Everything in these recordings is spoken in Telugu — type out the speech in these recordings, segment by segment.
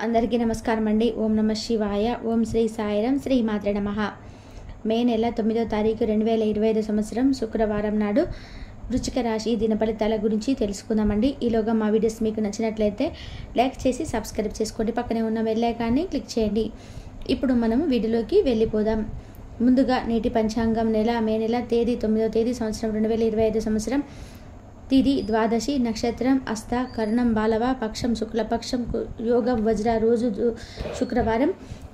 అందరికీ నమస్కారం అండి. ఓం నమ శివాయ. ఓం శ్రీ సాయిరాం. శ్రీ మాత్రే నమః. మే నెల 9వ తారీఖు 2025 సంవత్సరం శుక్రవారం నాడు వృశ్చిక రాశి దినఫలితాల గురించి తెలుసుకుందామండి. ఈలోగా మా వీడియోస్ మీకు నచ్చినట్లయితే లైక్ చేసి సబ్స్క్రైబ్ చేసుకోండి. పక్కనే ఉన్న బెల్ ఐకాన్ని క్లిక్ చేయండి. ఇప్పుడు మనం వీడియోలోకి వెళ్ళిపోదాం. ముందుగా నేటి పంచాంగం మే నెల తేదీ 9వ తేదీ సంవత్సరం 2025 సంవత్సరం. తిది ద్వాదశి, నక్షత్రం హస్త, కర్ణం బాలవ, పక్షం శుక్లపక్షం, యోగం వజ్ర, రోజు శుక్రవారం,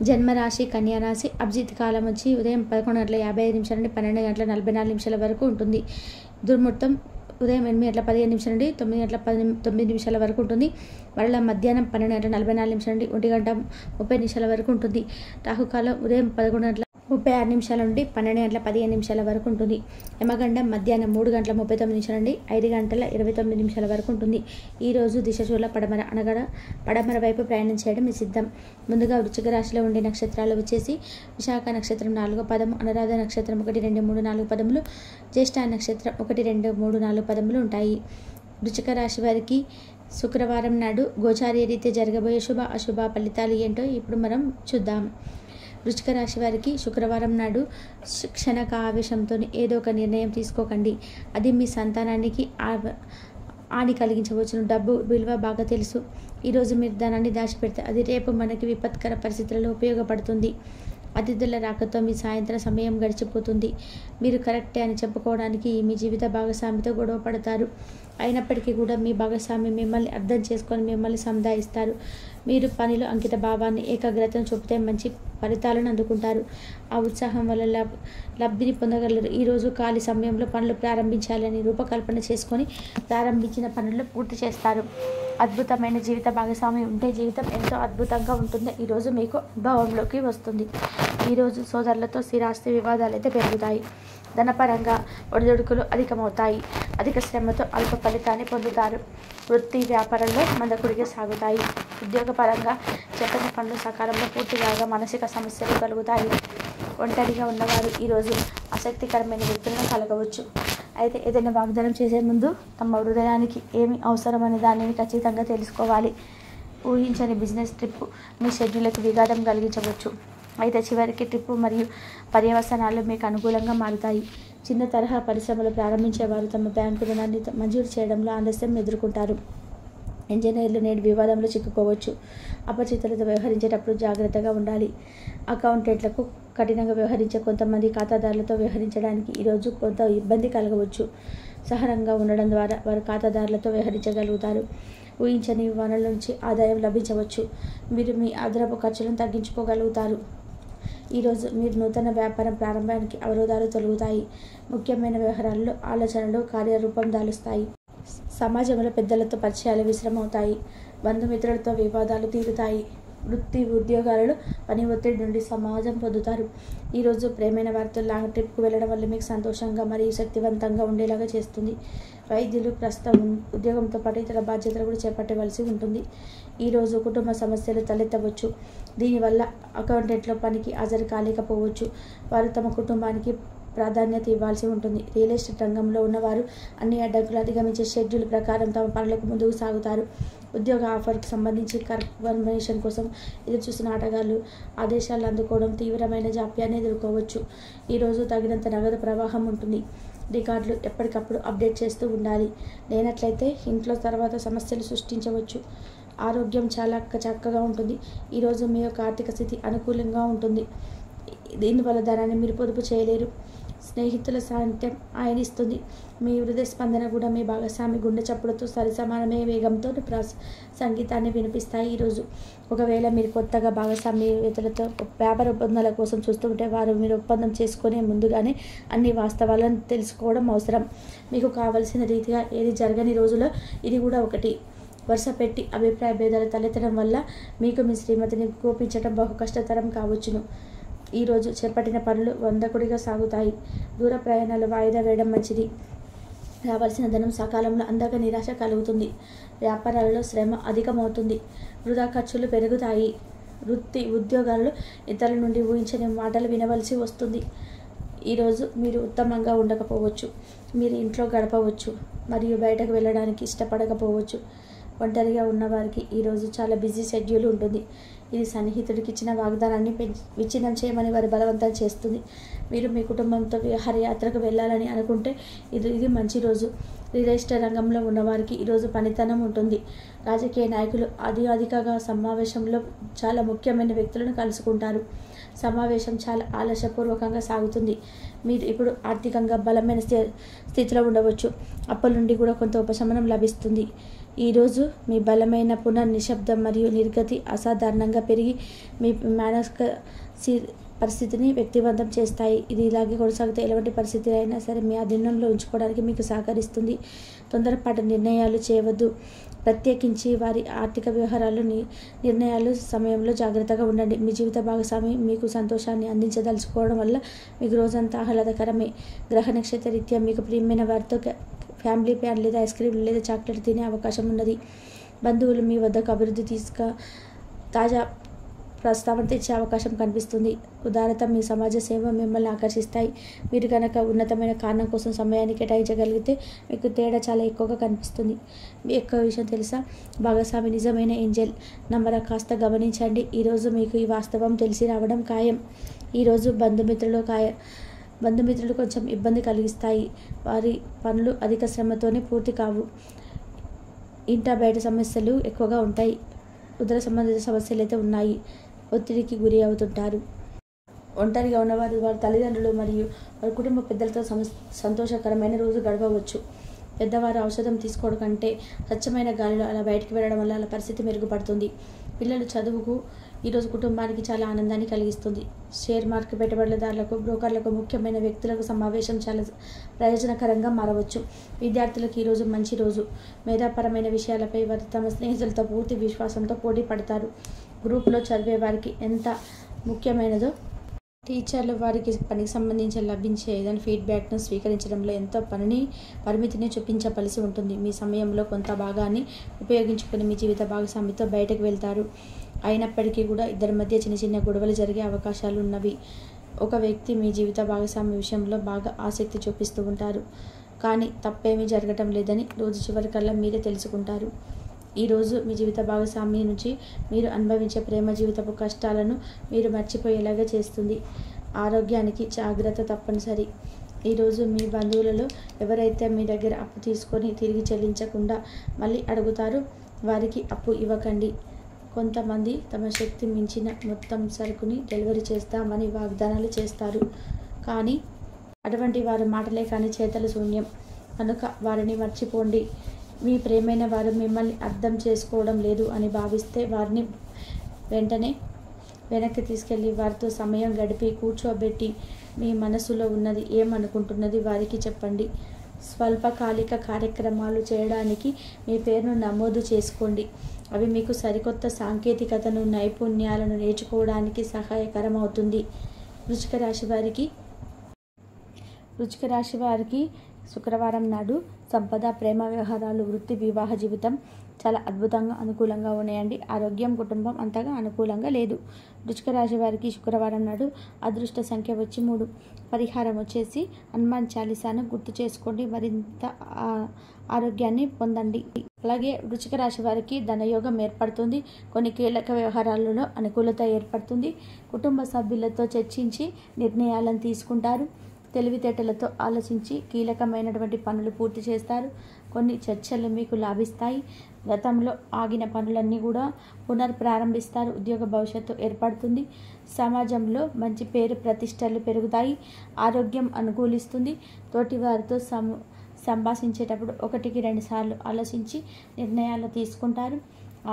జన్మరాశి కన్యారాశి. అభిజిత్ కాలం వచ్చి ఉదయం 11:55 నుండి 12:44 వరకు ఉంటుంది. దుర్ముహూర్తం ఉదయం 8:15 నుండి 9:19 వరకు ఉంటుంది. మరలా మధ్యాహ్నం 12:44 నుండి 1:30 వరకు ఉంటుంది. రాహుకాలం ఉదయం 11:36 నుండి 12:15 వరకు ఉంటుంది. యమగండం మధ్యాహ్నం 3:39 నుండి 5:29 వరకు ఉంటుంది. ఈరోజు దిశశూల పడమర అనగా పడమర వైపు ప్రయాణం చేయడం నిషిద్ధం. ముందుగా వృశ్చిక రాశిలో ఉండే నక్షత్రాలు వచ్చేసి విశాఖ నక్షత్రం 4వ పదము, అనురాధ నక్షత్రం 1, 2, 3, 4 పదములు, జ్యేష్ఠ నక్షత్రం 1, 2, 3, 4 పదములు ఉంటాయి. వృశ్చిక రాశి వారికి శుక్రవారం నాడు గోచారీ రీత్యా జరగబోయే శుభ అశుభ ఫలితాలు ఏంటో ఇప్పుడు మనం చూద్దాం. వృశ్చిక రాశి వారికి శుక్రవారం నాడు క్షణక ఆవేశంతో ఏదో ఒక నిర్ణయం తీసుకోకండి. అది మీ సంతానానికి హాని కలిగించవచ్చును. డబ్బు విలువ బాగా తెలుసు. ఈరోజు మీరు ధనాన్ని దాచిపెడితే అది రేపు మనకి విపత్కర పరిస్థితులలో ఉపయోగపడుతుంది. అతిథుల రాకతో మీ సాయంత్రం సమయం గడిచిపోతుంది. మీరు కరెక్టే అని చెప్పుకోవడానికి మీ జీవిత భాగస్వామితో గొడవ పడతారు. అయినప్పటికీ కూడా మీ భాగస్వామి మిమ్మల్ని అర్థం చేసుకొని మిమ్మల్ని సముదాయిస్తారు. మీరు పనిలో అంకిత భావాన్ని ఏకాగ్రతను చూపితే మంచి ఫలితాలను అందుకుంటారు. ఆ ఉత్సాహం వల్ల లబ్ధిని పొందగలరు. ఈరోజు ఖాళీ సమయంలో పనులు ప్రారంభించాలని రూపకల్పన చేసుకొని ప్రారంభించిన పనులు పూర్తి చేస్తారు. అద్భుతమైన జీవిత భాగస్వామి ఉంటే జీవితం ఎంతో అద్భుతంగా ఉంటుందో ఈరోజు మీకు అనుభవంలోకి వస్తుంది. ఈరోజు సోదరులతో స్థిరాస్తి వివాదాలు అయితే పెరుగుతాయి. ధనపరంగా ఒడిదుడుకులు అధికమవుతాయి. అధిక శ్రమతో అల్ప ఫలితాన్ని పొందుతారు. వృత్తి వ్యాపారంలో మందకుడిగా సాగుతాయి. ఉద్యోగపరంగా చెప్పిన పనులు సకాలంలో పూర్తి కాగా మానసిక సమస్యలు కలుగుతాయి. ఒంటరిగా ఉన్నవారు ఈరోజు ఆసక్తికరమైన వ్యక్తులను కలగవచ్చు. అయితే ఏదైనా వాగ్దానం చేసే ముందు తమ హృదయానికి ఏమి అవసరమనే దానిని ఖచ్చితంగా తెలుసుకోవాలి. ఊహించని బిజినెస్ ట్రిప్ మీ షెడ్యూల్కు విఘాతం కలిగించవచ్చు. అయితే చివరికి ట్రిప్ మరియు పర్యవసనాలు మీకు అనుకూలంగా మారుతాయి. చిన్న తరహా పరిశ్రమలు ప్రారంభించేవారు తమ బ్యాంకు రుణాన్ని మంజూరు చేయడంలో ఆలస్యం ఎదుర్కొంటారు. ఇంజనీర్లు నేడు వివాదంలో చిక్కుకోవచ్చు. అపరిచితులతో వ్యవహరించేటప్పుడు జాగ్రత్తగా ఉండాలి. అకౌంటెంట్లకు కఠినంగా వ్యవహరించే కొంతమంది ఖాతాదారులతో వ్యవహరించడానికి ఈరోజు కొంత ఇబ్బంది కలగవచ్చు. సహనంగా ఉండడం ద్వారా వారు ఖాతాదారులతో వ్యవహరించగలుగుతారు. ఊహించని వనరుల నుంచి ఆదాయం లభించవచ్చు. మీరు మీ అదనపు ఖర్చులను తగ్గించుకోగలుగుతారు. ఈరోజు మీరు నూతన వ్యాపారం ప్రారంభానికి అవరోధాలు తొలగుతాయి. ముఖ్యమైన వ్యవహారాల్లో ఆలోచనలు కార్యరూపం దాలుస్తాయి. సమాజంలో పెద్దలతో పరిచయాలు విశ్రమవుతాయి. బంధుమిత్రులతో వివాదాలు తీరుతాయి. వృత్తి ఉద్యోగాలలో పని ఒత్తిడి నుండి సమాజం పొందుతారు. ఈరోజు ప్రేమైన వారితో లాంగ్ ట్రిప్కు వెళ్ళడం వల్ల మీకు సంతోషంగా మరియు శక్తివంతంగా ఉండేలాగా చేస్తుంది. వైద్యులు ప్రస్తుతం ఉద్యోగంతో పాటు ఇతర బాధ్యతలు కూడా చేపట్టవలసి ఉంటుంది. ఈరోజు కుటుంబ సమస్యలు తలెత్తవచ్చు. దీనివల్ల అకౌంటెంట్లో పనికి హాజరు కాలేకపోవచ్చు. వారు తమ కుటుంబానికి ప్రాధాన్యత ఇవ్వాల్సి ఉంటుంది. రియల్ ఎస్టేట్ రంగంలో ఉన్నవారు అన్ని అడ్డంకులు అధిగమించే షెడ్యూల్ ప్రకారం తమ పనులకు ముందుకు సాగుతారు. ఉద్యోగ ఆఫర్కు సంబంధించి కన్ఫర్మేషన్ కోసం ఎదురుచూసిన ఆటగాళ్లు ఆదేశాలు అందుకోవడం తీవ్రమైన జాప్యాన్ని ఎదుర్కోవచ్చు. ఈరోజు తగినంత నగదు ప్రవాహం ఉంటుంది. రికార్డులు ఎప్పటికప్పుడు అప్డేట్ చేస్తూ ఉండాలి. లేనట్లయితే ఇంట్లో తర్వాత సమస్యలు సృష్టించవచ్చు. ఆరోగ్యం చాలా చక్కగా ఉంటుంది. ఈరోజు మీ యొక్క ఆర్థిక స్థితి అనుకూలంగా ఉంటుంది. దీనివల్ల ధనాన్ని మీరు పొదుపు చేయలేరు. స్నేహితుల సాహిత్యం ఆయనిస్తుంది. మీ హృదయ స్పందన కూడా మీ భాగస్వామి గుండె చప్పుడుతో సరిసమానమే వేగంతో సంగీతాన్ని వినిపిస్తాయి. ఈరోజు ఒకవేళ మీరు కొత్తగా భాగస్వామ్యతలతో వ్యాపార ఒప్పందాల కోసం చూస్తుంటే వారు మీరు ఒప్పందం చేసుకునే ముందుగానే అన్ని వాస్తవాలను తెలుసుకోవడం అవసరం. మీకు కావలసిన రీతిగా ఏది జరగని రోజులో ఇది కూడా ఒకటి. వరుస పెట్టి అభిప్రాయ భేదాలు తలెత్తడం వల్ల మీకు మీ శ్రీమతిని కోపించడం బహు కష్టతరం కావచ్చును. ఈరోజు చేపట్టిన పనులు వందకుడిగా సాగుతాయి. దూర ప్రయాణాలు వాయిదా వేయడం మంచిది. రావాల్సిన ధనం సకాలంలో అందాక నిరాశ కలుగుతుంది. వ్యాపారాలలో శ్రమ అధికమవుతుంది. వృధా ఖర్చులు పెరుగుతాయి. వృత్తి ఉద్యోగాలలో ఇతరుల నుండి ఊహించని మాటలు వినవలసి వస్తుంది. ఈరోజు మీరు ఉత్తమంగా ఉండకపోవచ్చు. మీరు ఇంట్లో గడపవచ్చు మరియు బయటకు వెళ్ళడానికి ఇష్టపడకపోవచ్చు. ఒంటరిగా ఉన్నవారికి ఈరోజు చాలా బిజీ షెడ్యూల్ ఉంటుంది. ఇది సన్నిహితుడికి ఇచ్చిన వాగ్దానాన్ని విచ్ఛిన్నం చేయమని వారి బలవంతం చేస్తుంది. మీరు మీ కుటుంబంతో విహారయాత్రకు వెళ్ళాలని అనుకుంటే ఇది మంచి రోజు. రియల్ ఎస్టేట్ రంగంలో ఉన్నవారికి ఈరోజు పనితనం ఉంటుంది. రాజకీయ నాయకులు అధికారిక సమావేశంలో చాలా ముఖ్యమైన వ్యక్తులను కలుసుకుంటారు. సమావేశం చాలా ఆలస్యపూర్వకంగా సాగుతుంది. మీరు ఇప్పుడు ఆర్థికంగా బలమైన స్థితిలో ఉండవచ్చు. అప్పుల నుండి కూడా కొంత ఉపశమనం లభిస్తుంది. ఈరోజు మీ బలమైన నిశ్శబ్దం మరియు నిర్గతి అసాధారణంగా పెరిగి మీ మానసిక పరిస్థితిని వ్యక్తివంతం చేస్తాయి. ఇది ఇలాగే కొనసాగితే ఎలాంటి పరిస్థితి అయినా సరే మీ అధీనంలో ఉంచుకోవడానికి మీకు సహకరిస్తుంది. తొందరపాటు నిర్ణయాలు చేయవద్దు. ప్రత్యేకించి వారి ఆర్థిక వ్యవహారాలు నిర్ణయాలు సమయంలో జాగ్రత్తగా ఉండండి. మీ జీవిత భాగస్వామి మీకు సంతోషాన్ని అందించదలుచుకోవడం వల్ల మీకు రోజంతా ఆహ్లాదకరమే. గ్రహ నక్షత్ర రీత్యా మీకు ప్రియమైన వారితో ఫ్యామిలీ ప్యాన్ లేదా ఐస్ క్రీమ్ లేదా చాక్లెట్ తినే అవకాశం ఉన్నది. బంధువులు మీ వద్దకు అభివృద్ధి తాజా ప్రస్తావన తెచ్చే అవకాశం కనిపిస్తుంది. ఉదారత మీ సమాజ సేవ మిమ్మల్ని ఆకర్షిస్తాయి. మీరు కనుక ఉన్నతమైన కారణం కోసం సమయాన్ని కేటాయించగలిగితే మీకు తేడా చాలా ఎక్కువగా కనిపిస్తుంది. మీ ఎక్కువ విషయం తెలుసా? భాగస్వామి నిజమైన ఏంజెల్ నంబర్ కాస్త గమనించండి. ఈరోజు మీకు ఈ వాస్తవం తెలిసి రావడం ఖాయం. ఈరోజు బంధుమిత్రులు కొంచెం ఇబ్బంది కలిగిస్తాయి. వారి పనులు అధిక శ్రమతోనే పూర్తి కావు. ఇంట బయట సమస్యలు ఎక్కువగా ఉంటాయి. ఉదర సంబంధిత సమస్యలు అయితే ఉన్నాయి. ఒత్తిడికి గురి అవుతుంటారు. ఒంటరిగా ఉన్నవారు వారి తల్లిదండ్రులు మరియు వారి కుటుంబ పెద్దలతో సంతోషకరమైన రోజు గడపవచ్చు. పెద్దవారు ఔషధం తీసుకోవడం కంటే స్వచ్ఛమైన గాలిలో అలా బయటికి వెళ్ళడం వల్ల అలా పరిస్థితి మెరుగుపడుతుంది. పిల్లలు చదువుకు ఈరోజు కుటుంబానికి చాలా ఆనందాన్ని కలిగిస్తుంది. షేర్ మార్కెట్ పెట్టుబడిదారులకు, బ్రోకర్లకు, ముఖ్యమైన వ్యక్తులకు సమావేశం చాలా ప్రయోజనకరంగా మారవచ్చు. విద్యార్థులకు ఈరోజు మంచి రోజు. మేధాపరమైన విషయాలపై వారు తమ స్నేహితులతో పూర్తి విశ్వాసంతో పోటీ పడతారు. గ్రూప్లో చదివే వారికి ఎంత ముఖ్యమైనదో టీచర్లు వారికి పనికి సంబంధించి లభించే ఏదైనా ఫీడ్బ్యాక్ను స్వీకరించడంలో ఎంతో పరిమితిని చూపించవలసి ఉంటుంది. మీ సమయంలో కొంత భాగాన్ని ఉపయోగించుకుని మీ జీవిత భాగస్వామితో బయటకు వెళ్తారు. అయినప్పటికీ కూడా ఇద్దరి మధ్య చిన్న చిన్న గొడవలు జరిగే అవకాశాలు ఉన్నవి. ఒక వ్యక్తి మీ జీవిత భాగస్వామి విషయంలో బాగా ఆసక్తి చూపిస్తూ ఉంటారు. కానీ తప్పేమీ జరగటం లేదని రోజు చివరికల్లా మీరే తెలుసుకుంటారు. ఈరోజు మీ జీవిత భాగస్వామి నుంచి మీరు అనుభవించే ప్రేమ జీవితపు కష్టాలను మీరు మర్చిపోయేలాగా చేస్తుంది. ఆరోగ్యానికి జాగ్రత్త తప్పనిసరి. ఈరోజు మీ బంధువులలో ఎవరైతే మీ దగ్గర అప్పు తీసుకొని తిరిగి చెల్లించకుండా మళ్ళీ అడుగుతారో వారికి అప్పు ఇవ్వకండి. కొంతమంది తమ శక్తి మించిన మొత్తం సరుకుని డెలివరీ చేస్తామని వాగ్దానాలు చేస్తారు. కానీ అటువంటి వారి మాటలే కానీ చేతలు శూన్యం. కనుక వారిని మర్చిపోండి. మీ ప్రేమైన వారు మిమ్మల్ని అర్థం చేసుకోవడం లేదు అని భావిస్తే వారిని వెంటనే వెనక్కి తీసుకెళ్ళి వారితో సమయం గడిపి కూర్చోబెట్టి మీ మనసులో ఉన్నది ఏమనుకుంటున్నది వారికి చెప్పండి. స్వల్పకాలిక కార్యక్రమాలు చేయడానికి మీ పేరును నమోదు చేసుకోండి. అవి మీకు సరికొత్త సాంకేతికతను, నైపుణ్యాలను నేర్చుకోవడానికి సహాయకరం అవుతుంది. వృశ్చిక రాశి వారికి శుక్రవారం నాడు సంపద, ప్రేమ వ్యవహారాలు, వృత్తి, వివాహ జీవితం చాలా అద్భుతంగా అనుకూలంగా ఉన్నాయండి. ఆరోగ్యం, కుటుంబం అంతగా అనుకూలంగా లేదు. వృశ్చిక రాశి వారికి శుక్రవారం నాడు అదృష్ట సంఖ్య వచ్చి 3. పరిహారం వచ్చేసి హనుమాన్ చాలీసాను గుర్తు చేసుకోండి. మరింత ఆరోగ్యాన్ని పొందండి. అలాగే వృశ్చిక రాశి వారికి ధనయోగం ఏర్పడుతుంది. కొన్ని కీలక వ్యవహారాలలో అనుకూలత ఏర్పడుతుంది. కుటుంబ సభ్యులతో చర్చించి నిర్ణయాలను తీసుకుంటారు. తెలివితేటలతో ఆలోచించి కీలకమైనటువంటి పనులు పూర్తి చేస్తారు. కొన్ని చర్చలు మీకు లాభిస్తాయి. గతంలో ఆగిన పనులన్నీ కూడా పునర్ప్రారంభిస్తారు. ఉద్యోగ భవిష్యత్తు ఏర్పడుతుంది. సమాజంలో మంచి పేరు ప్రతిష్టలు పెరుగుతాయి. ఆరోగ్యం అనుకూలిస్తుంది. తోటి వారితో సంభాషించేటప్పుడు 1-2 సార్లు ఆలోచించి నిర్ణయాలు తీసుకుంటారు.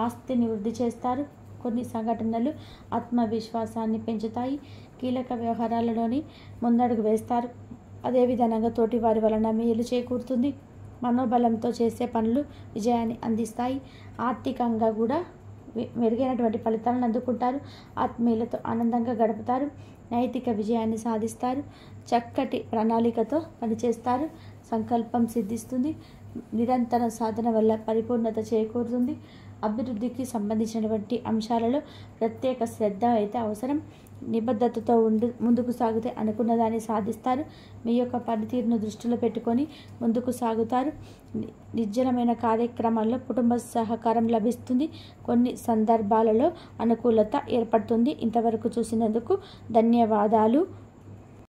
ఆస్తిని వృద్ధి చేస్తారు. కొన్ని సంఘటనలు ఆత్మవిశ్వాసాన్ని పెంచుతాయి. కీలక వ్యవహారాలలోని ముందడుగు వేస్తారు. అదేవిధంగా తోటి వారి వలన మేలు చేకూరుతుంది. మనోబలంతో చేసే పనులు విజయాన్ని అందిస్తాయి. ఆర్థికంగా కూడా మెరుగైనటువంటి ఫలితాలను అందుకుంటారు. ఆత్మీయులతో ఆనందంగా గడుపుతారు. నైతిక విజయాన్ని సాధిస్తారు. చక్కటి ప్రణాళికతో పనిచేస్తారు. సంకల్పం సిద్ధిస్తుంది. నిరంతర సాధన వల్ల పరిపూర్ణత చేకూరుతుంది. అభివృద్ధికి సంబంధించినటువంటి అంశాలలో ప్రత్యేక శ్రద్ధ అయితే అవసరం. నిబద్ధతతో ముందుకు సాగితే అనుకున్న దాన్ని సాధిస్తారు. మీ యొక్క పనితీరును దృష్టిలో పెట్టుకొని ముందుకు సాగుతారు. నిర్జనమైన కార్యక్రమాల్లో కుటుంబ సహకారం లభిస్తుంది. కొన్ని సందర్భాలలో అనుకూలత ఏర్పడుతుంది. ఇంతవరకు చూసినందుకు ధన్యవాదాలు.